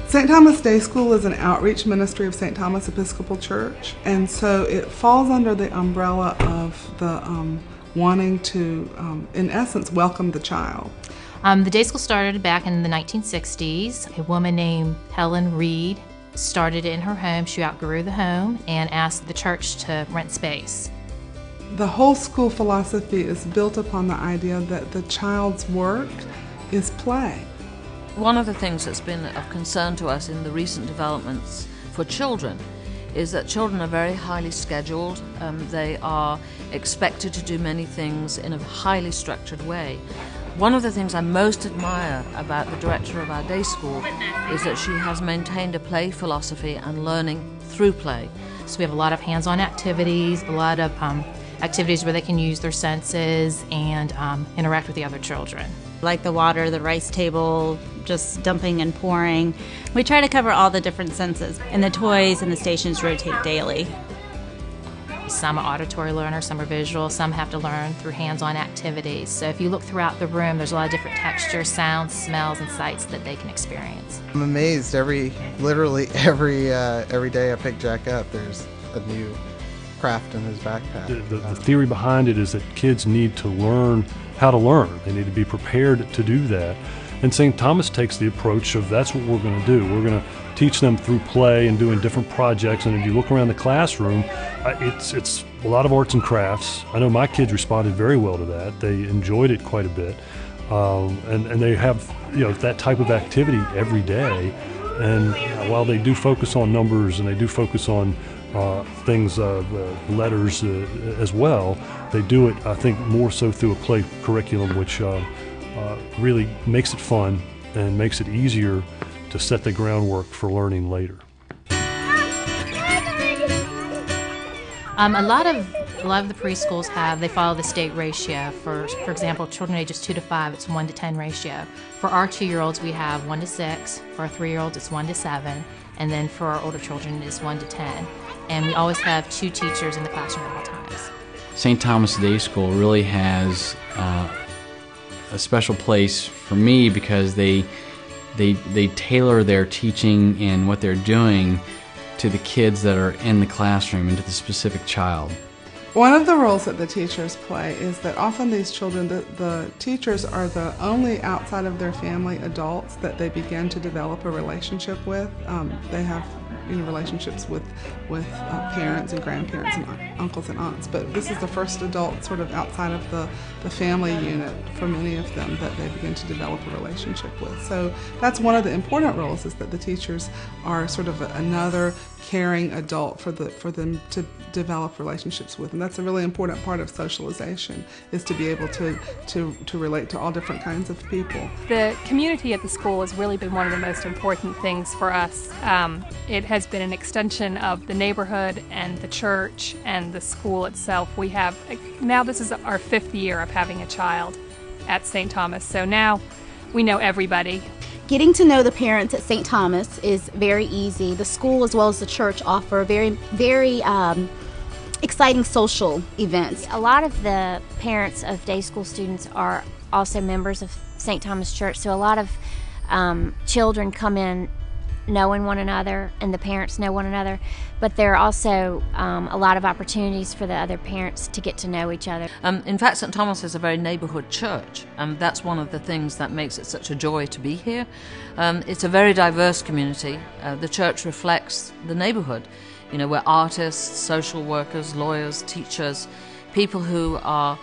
St. Thomas Day School is an outreach ministry of St. Thomas Episcopal Church, and so it falls under the umbrella of the wanting to, in essence, welcome the child. The day school started back in the 1960s. A woman named Helen Reed started it in her home. She outgrew the home and asked the church to rent space. The whole school philosophy is built upon the idea that the child's work is play. One of the things that's been of concern to us in the recent developments for children is that children are very highly scheduled. They are expected to do many things in a highly structured way. One of the things I most admire about the director of our day school is that she has maintained a play philosophy and learning through play. So we have a lot of hands-on activities, a lot of activities where they can use their senses and interact with the other children. Like the water, the rice table, just dumping and pouring. We try to cover all the different senses, and the toys and the stations rotate daily. Some are auditory learners, some are visual, some have to learn through hands-on activities. So if you look throughout the room, there's a lot of different textures, sounds, smells, and sights that they can experience. I'm amazed literally every day I pick Jack up, there's a new craft in his backpack. The theory behind it is that kids need to learn how to learn. They need to be prepared to do that. And St. Thomas takes the approach of that's what we're going to do. We're going to teach them through play and doing different projects. And if you look around the classroom, it's a lot of arts and crafts. I know my kids responded very well to that. They enjoyed it quite a bit. And they have that type of activity every day. And while they do focus on numbers and they do focus on things, letters as well, they do it, I think, more so through a play curriculum, which really makes it fun and makes it easier to set the groundwork for learning later. A lot of the preschools they follow the state ratio. For example, children ages 2 to 5, it's 1 to 10 ratio. For our 2-year-olds, we have 1 to 6. For our 3-year-olds, it's 1 to 7. And then for our older children, it's 1 to 10. And we always have 2 teachers in the classroom at all times. St. Thomas Day School really has a special place for me because they tailor their teaching and what they're doing to the kids that are in the classroom and to the specific child. One of the roles that the teachers play is that often these children, the teachers are the only outside of their family adults that they begin to develop a relationship with. They have relationships with parents and grandparents and uncles and aunts, but this is the first adult sort of outside of the family unit for many of them that they begin to develop a relationship with. So that's one of the important roles, is that the teachers are sort of another caring adult for them to develop relationships with, and that's a really important part of socialization, is to be able to relate to all different kinds of people. The community at the school has really been one of the most important things for us. It has been an extension of the neighborhood and the church and the school itself. We have, now this is our 5th year of having a child at St. Thomas, so now we know everybody. Getting to know the parents at St. Thomas is very easy. The school as well as the church offer very exciting social events. A lot of the parents of day school students are also members of St. Thomas Church, so a lot of children come in knowing one another and the parents know one another, but there are also a lot of opportunities for the other parents to get to know each other. In fact, St. Thomas is a very neighborhood church, and that's one of the things that makes it such a joy to be here. It's a very diverse community. The church reflects the neighborhood. We're artists, social workers, lawyers, teachers, people who are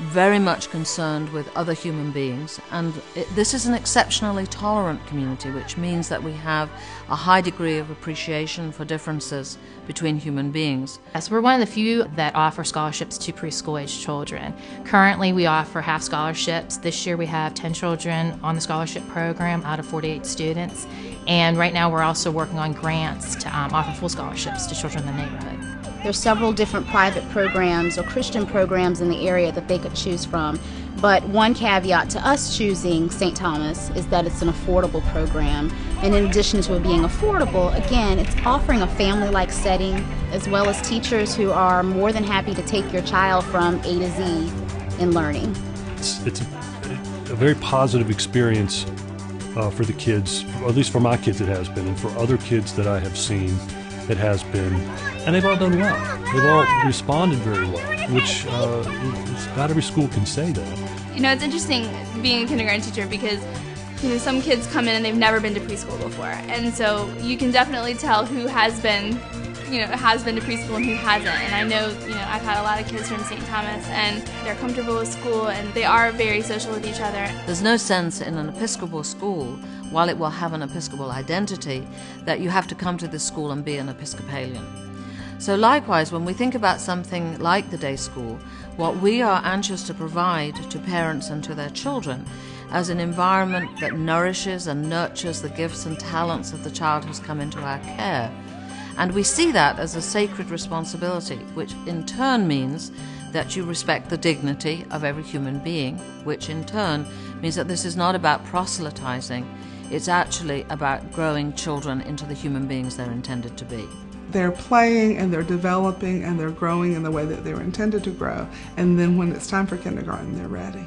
very much concerned with other human beings, and this is an exceptionally tolerant community, which means that we have a high degree of appreciation for differences between human beings. Yes, we're one of the few that offer scholarships to preschool-age children. Currently, we offer half scholarships. This year we have 10 children on the scholarship program out of 48 students, and right now we're also working on grants to offer full scholarships to children in the neighborhood. There's several different private programs or Christian programs in the area that they could choose from, but one caveat to us choosing St. Thomas is that it's an affordable program, and in addition to it being affordable, again, it's offering a family-like setting as well as teachers who are more than happy to take your child from A to Z in learning. It's a very positive experience for the kids, or at least for my kids it has been, and for other kids that I have seen it has been, and they've all done well. They've all responded very well, which not every school can say that. You know, it's interesting being a kindergarten teacher because, you know, some kids come in and they've never been to preschool before, and so you can definitely tell who has been, you know, has been to preschool and who hasn't. And I know, you know, I've had a lot of kids from St. Thomas, and they're comfortable with school, and they are very social with each other. There's no sense in an Episcopal school, while it will have an Episcopal identity, that you have to come to this school and be an Episcopalian. So likewise, when we think about something like the day school, what we are anxious to provide to parents and to their children as an environment that nourishes and nurtures the gifts and talents of the child who's come into our care. And we see that as a sacred responsibility, which in turn means that you respect the dignity of every human being, which in turn means that this is not about proselytizing, it's actually about growing children into the human beings they're intended to be. They're playing and they're developing and they're growing in the way that they were intended to grow, and then when it's time for kindergarten, they're ready.